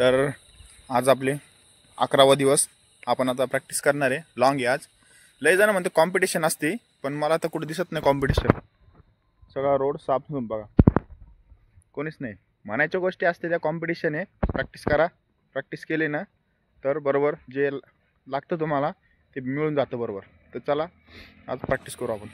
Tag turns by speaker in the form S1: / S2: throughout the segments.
S1: तर आज आपले 11वा दिवस. आपण आता प्रॅक्टिस करणार आहे. लॉंग आहे आज. लय जण म्हणते कॉम्पिटिशन असते, पण मला तर कुठे दिसत नाही कॉम्पिटिशन. सगळा रोड साफ होऊन बघा, कोणीच नाही. म्हणायच्या गोष्टी असते त्या कॉम्पिटिशन आहे. प्रॅक्टिस करा. प्रॅक्टिस केली ना तर बरोबर जे लागतं तुम्हाला ते मिळून जातं बरोबर. तर चला आज प्रॅक्टिस करू आपण.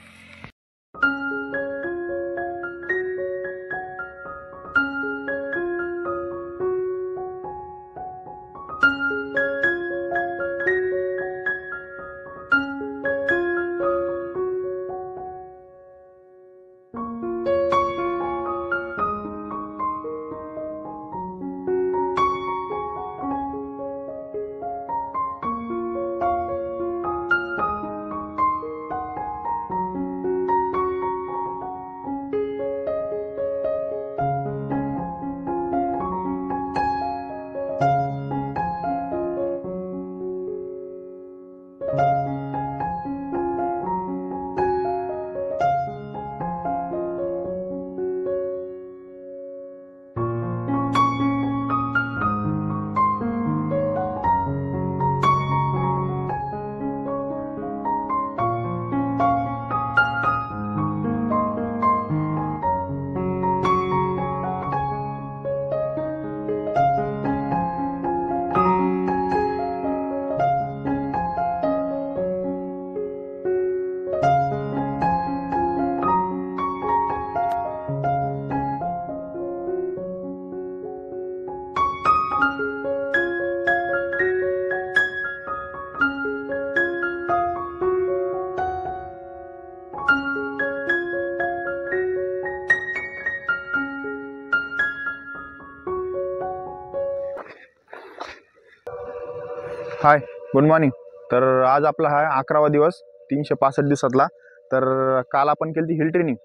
S1: हाय, गुड मॉर्निंग. तर आज आपला हा 11वा दिवस 365 दिवसातला. तर काल आपण केली हिल ट्रेनिंग,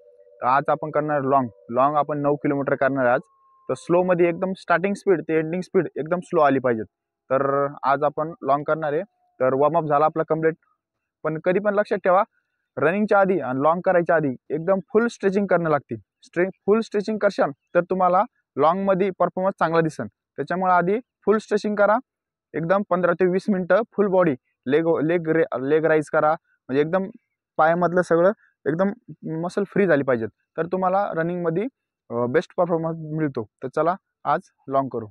S1: तर आज आपण करणार लॉंग आपण 9 किलोमीटर करणार आज. तर स्लोमध्ये एकदम स्टार्टिंग स्पीड ते एंडिंग स्पीड एकदम स्लो आली पाहिजे. तर आज आपण लॉंग करणार आहे. तर वॉर्मअप झाला आपला कम्प्लीट. पण कधी पण लक्षात ठेवा, रनिंगच्या आधी आणि लॉंग करायच्या आधी एकदम फुल स्ट्रेचिंग करणं लागते. फुल स्ट्रेचिंग करशाल तर तुम्हाला लॉंगमध्ये परफॉर्मन्स चांगला दिसेल. त्याच्यामुळे आधी फुल स्ट्रेचिंग करा. एकदम 15 ते 20 मिनटं फुल बॉडी लेग राईज करा. म्हणजे एकदम पायामधलं सगळं एकदम मसल फ्री झाली पाहिजेत. तर तुम्हाला रनिंगमध्ये बेस्ट परफॉर्मन्स मिळतो. तर चला आज लॉंग करू.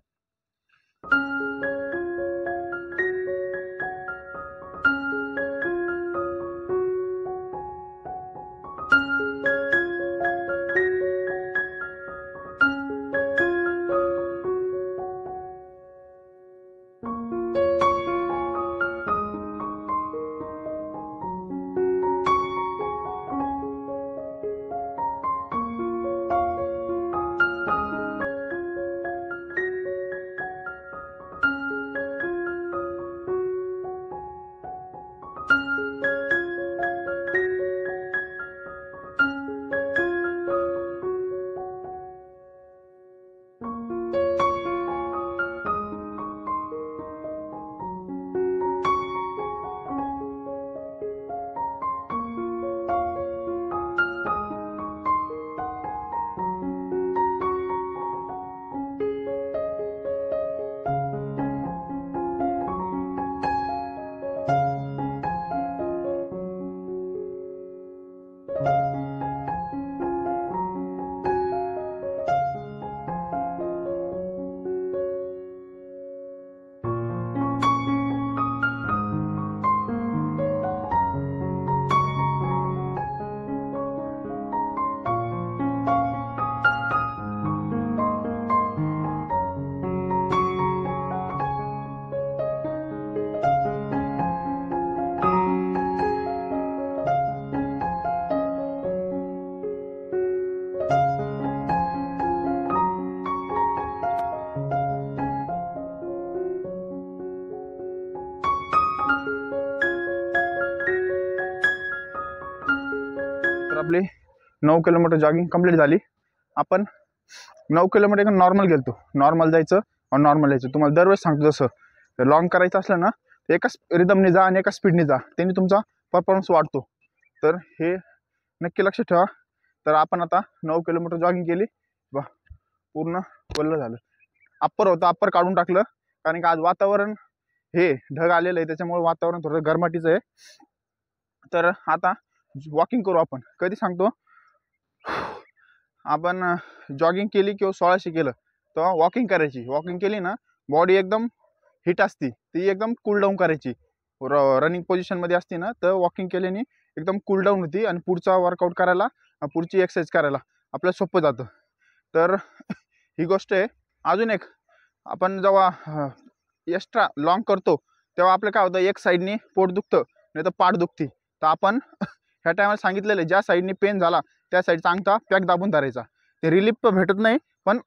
S1: तर आपली 9 किलोमीटर जॉगिंग कंप्लीट झाली. आपण 9 किलोमीटर नॉर्मल गेलतो. नॉर्मल जायचं आणि नॉर्मल यायचं. तुम्हाला दरवेळेस सांगतो तसं. तर लॉंग करायचं असलं ना तर एकाच रिदमने जा आणि एका स्पीडने जा. त्यांनी तुमचा परफॉर्मन्स वाढतो. तर हे नक्की लक्षात ठेवा. तर आपण आता 9 किलोमीटर जॉगिंग केली. पूर्ण वल्ल झालं. अप्पर होतं, अप्पर काढून टाकलं. कारण की आज वातावरण हे ढग आलेलं आहे, त्याच्यामुळे वातावरण थोडं गरमाटीचं आहे. तर आता वॉकिंग करू आपण. कधी सांगतो, आपण जॉगिंग केली किंवा 1600 केलं तेव्हा वॉकिंग करायची. वॉकिंग केली ना, बॉडी एकदम हिट असती, ती एकदम कूल डाऊन करायची. रनिंग पोझिशनमध्ये असते ना, तर वॉकिंग केल्याने एकदम कूल डाऊन होती आणि पुढचा वर्कआउट करायला, पुढची एक्सरसाइज करायला आपल्याला सोपं जातं. तर ही गोष्ट आहे. अजून एक, आपण जेव्हा एक्स्ट्रा लॉंग करतो तेव्हा आपलं काय होतं, एक साईडनी पोट दुखतं नाही तर पाठ दुखती. तर आपण ह्या टायमाला सांगितलेलं आहे, ज्या साईडनी पेन झाला त्या साईडचा अंगठा पॅक दाबून धरायचा. ते रिलीफ तर भेटत नाही, पण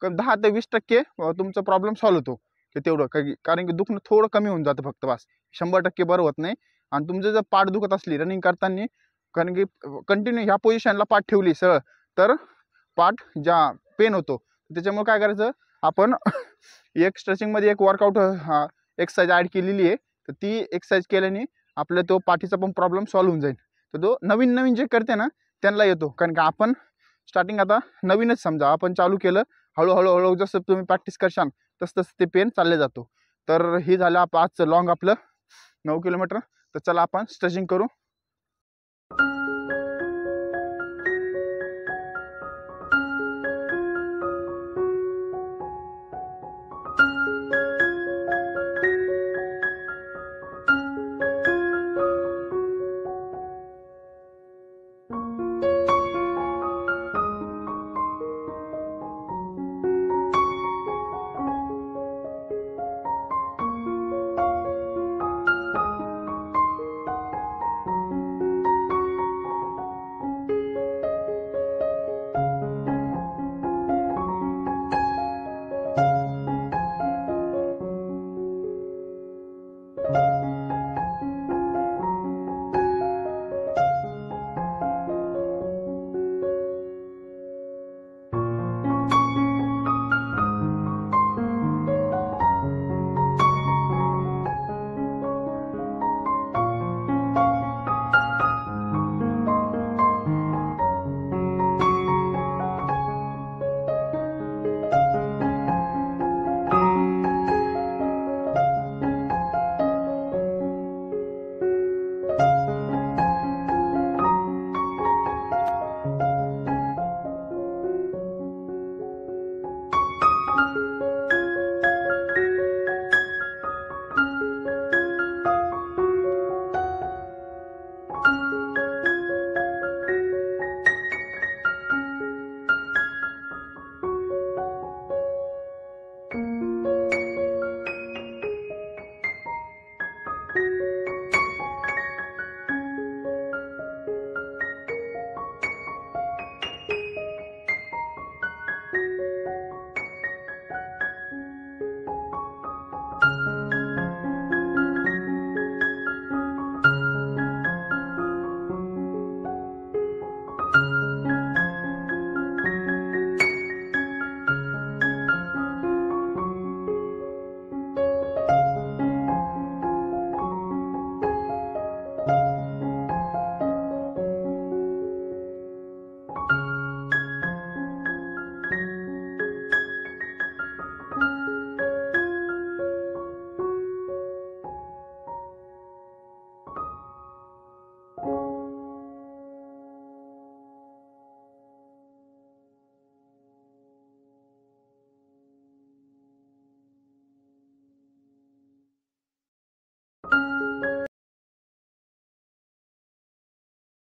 S1: 10 ते 20% तुमचा प्रॉब्लेम सॉल्व्ह होतो. की तेवढं कारण की दुखणं थोडं कमी होऊन जातं फक्त, बस 100% बरं होत नाही. आणि तुमचं जर पाठ दुखत असली रनिंग करताना, कारण की कंटिन्यू ह्या पोझिशनला पाठ ठेवली सरळ, तर पाठ ज्या पेन होतो. त्याच्यामुळे काय करायचं, आपण एक स्ट्रेचिंगमध्ये एक वर्कआउट एक्सरसाइज ॲड केलेली आहे. तर ती एक्सरसाइज केल्याने आपल्या तो पाठीचा पण प्रॉब्लेम सॉल्व्ह होऊन जाईल. तर तो नवीन जे करते ना त्यांना येतो, कारण की आपण स्टार्टिंग आता नवीनच समजा आपण चालू केलं, हळूहळू जसं तुम्ही प्रॅक्टिस करशाल तसं ते पेन चालले जातो. तर हे झालं आजचं लॉंग आपलं 9 किलोमीटर. तर चला आपण स्ट्रेचिंग करू.